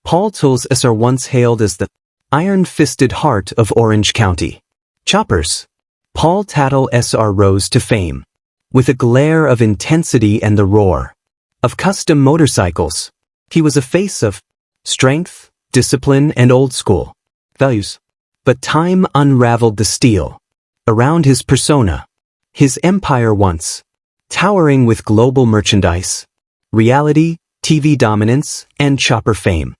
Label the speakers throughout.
Speaker 1: Teutuls are once hailed as the iron-fisted heart of Orange County. Choppers. Teutul Sr. rose to fame with a glare of intensity and the roar of custom motorcycles. He was a face of strength, discipline, and old-school values. But time unraveled the steel around his persona. His empire once towering with global merchandise, reality, TV dominance, and chopper fame,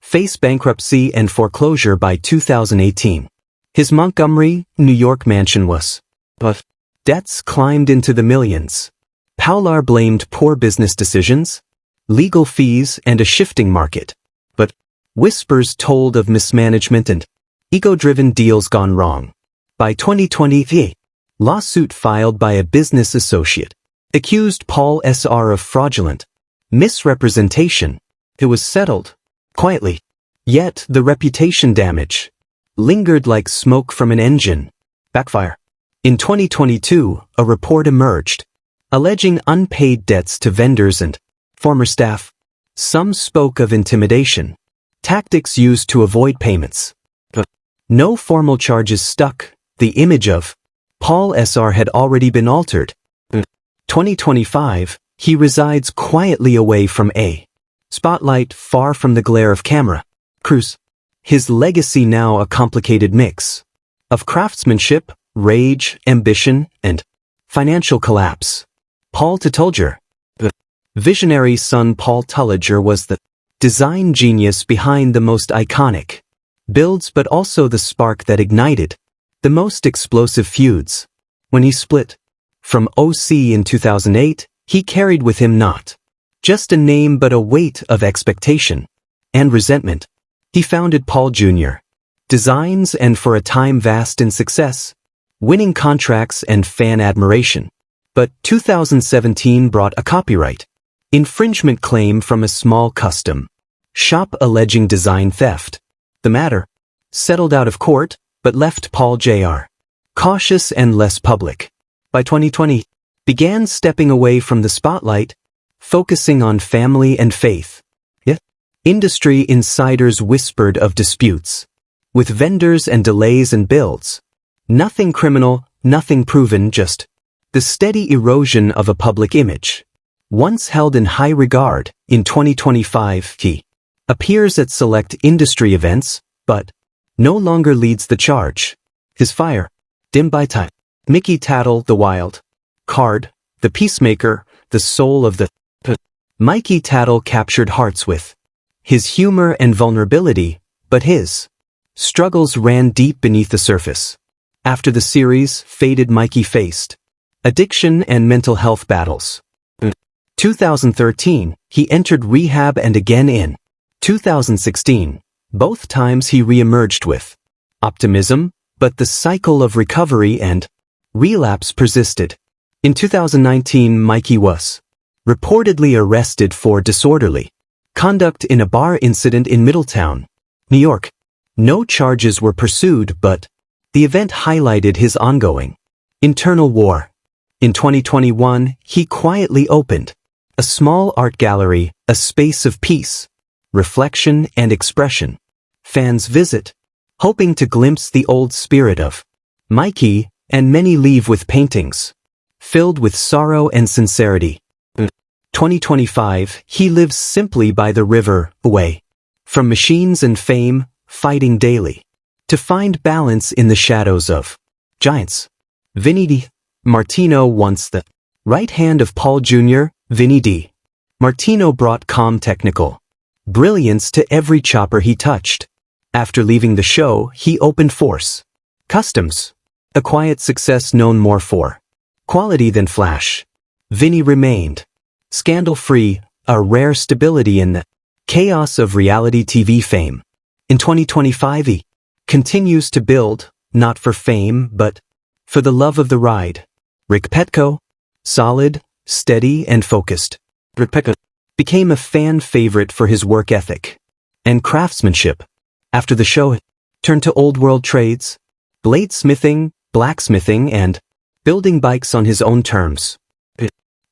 Speaker 1: faced bankruptcy and foreclosure by 2018. His Montgomery, New York mansion was, but debts climbed into the millions. Teutul blamed poor business decisions, legal fees, and a shifting market. But whispers told of mismanagement and ego-driven deals gone wrong. By 2020, a lawsuit filed by a business associate accused Paul Sr. of fraudulent misrepresentation. It was settled quietly. Yet the reputation damage lingered like smoke from an engine. Backfire. In 2022, a report emerged alleging unpaid debts to vendors and former staff. Some spoke of intimidation, tactics used to avoid payments. But no formal charges stuck. The image of Paul Sr. had already been altered. 2025, he resides quietly away from a spotlight, far from the glare of camera crews. His legacy now a complicated mix of craftsmanship, rage, ambition, and financial collapse. Paul Teutul, the visionary son. Paul Teutul was the design genius behind the most iconic builds, but also the spark that ignited the most explosive feuds. When he split from OC in 2008, he carried with him not just a name but a weight of expectation and resentment. He founded Paul Jr. Designs, and for a time vast in success, winning contracts and fan admiration. But 2017 brought a copyright infringement claim from a small custom shop alleging design theft. The matter settled out of court, but left Paul Jr. cautious and less public. By 2020, began stepping away from the spotlight, focusing on family and faith. Yet, industry insiders whispered of disputes with vendors and delays in builds. Nothing criminal, nothing proven, just the steady erosion of a public image once held in high regard. In 2025, he appears at select industry events, but no longer leads the charge. His fire, dimmed by time. Mikey Teutul, the wild card, the peacemaker, the soul of the Mikey Teutul captured hearts with his humor and vulnerability, but his struggles ran deep beneath the surface. After the series faded, Mikey faced addiction and mental health battles. 2013, he entered rehab, and again in 2016. Both times he re-emerged with optimism, but the cycle of recovery and relapse persisted. In 2019, Mikey was reportedly arrested for disorderly conduct in a bar incident in Middletown, New York. No charges were pursued, but the event highlighted his ongoing internal war. In 2021, he quietly opened a small art gallery, a space of peace, reflection, and expression. Fans visit, hoping to glimpse the old spirit of Mikey, and many leave with paintings filled with sorrow and sincerity. 2025, he lives simply by the river, away from machines and fame, fighting daily to find balance in the shadows of giants. Vinny D. Martino, once the right hand of Paul Jr., Vinny D. Martino brought calm technical brilliance to every chopper he touched. After leaving the show, he opened Force Customs, a quiet success known more for quality than flash. Vinny remained scandal-free, a rare stability in the chaos of reality TV fame. In 2025, he continues to build, not for fame, but for the love of the ride. Rick Petco, solid, steady, and focused. Rick Petco became a fan favorite for his work ethic and craftsmanship. After the show, turned to old-world trades, bladesmithing, blacksmithing, and building bikes on his own terms.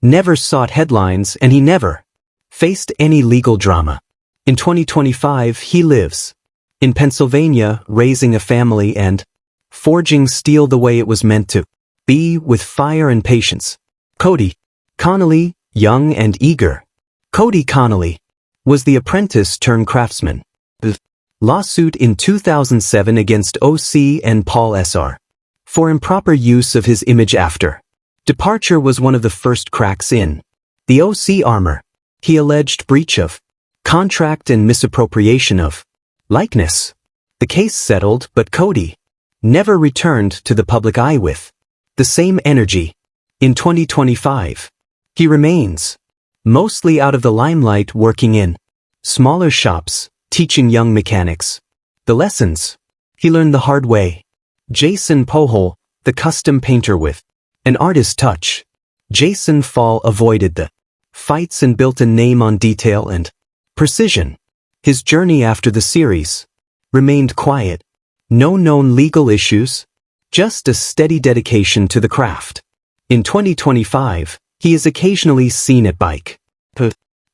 Speaker 1: Never sought headlines, and he never faced any legal drama. In 2025, he lives in Pennsylvania, raising a family and forging steel the way it was meant to be, with fire and patience. Cody Connolly, young and eager. Cody Connolly was the apprentice turned craftsman. The lawsuit in 2007 against OC and Paul Sr. for improper use of his image after departure was one of the first cracks in the OC armor. He alleged breach of contract and misappropriation of likeness. The case settled, but Cody never returned to the public eye with the same energy. In 2025, he remains mostly out of the limelight, working in smaller shops, teaching young mechanics the lessons he learned the hard way. Jason Pohol, the custom painter with an artist's touch. Jason Fall avoided the fights and built a name on detail and precision. His journey after the series remained quiet. No known legal issues, just a steady dedication to the craft. In 2025, he is occasionally seen at bike.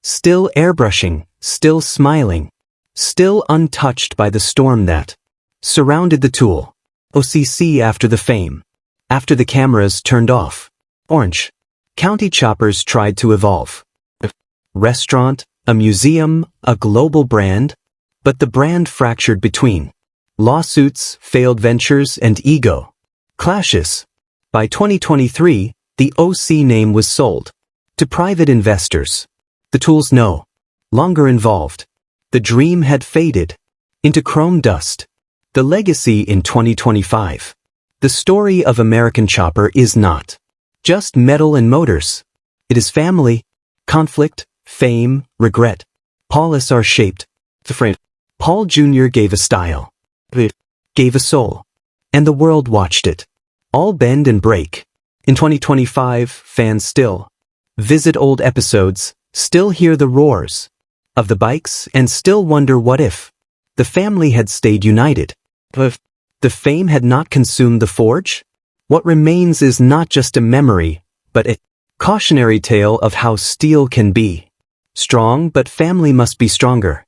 Speaker 1: Still airbrushing, still smiling, still untouched by the storm that surrounded the tool. OCC after the fame. After the cameras turned off. Orange County choppers tried to evolve. A restaurant, a museum, a global brand, but the brand fractured between lawsuits, failed ventures, and ego clashes. By 2023, the OC name was sold to private investors. The tools no longer involved. The dream had faded into chrome dust. The legacy in 2025. The story of American Chopper is not just metal and motors. It is family, conflict, fame, regret. Paul Sr. shaped the frame. Paul Jr. gave a style. It gave a soul. And the world watched it all bend and break. In 2025, fans still visit old episodes, still hear the roars of the bikes, and still wonder what if the family had stayed united. If the fame had not consumed the forge, what remains is not just a memory, but a cautionary tale of how steel can be strong, but family must be stronger.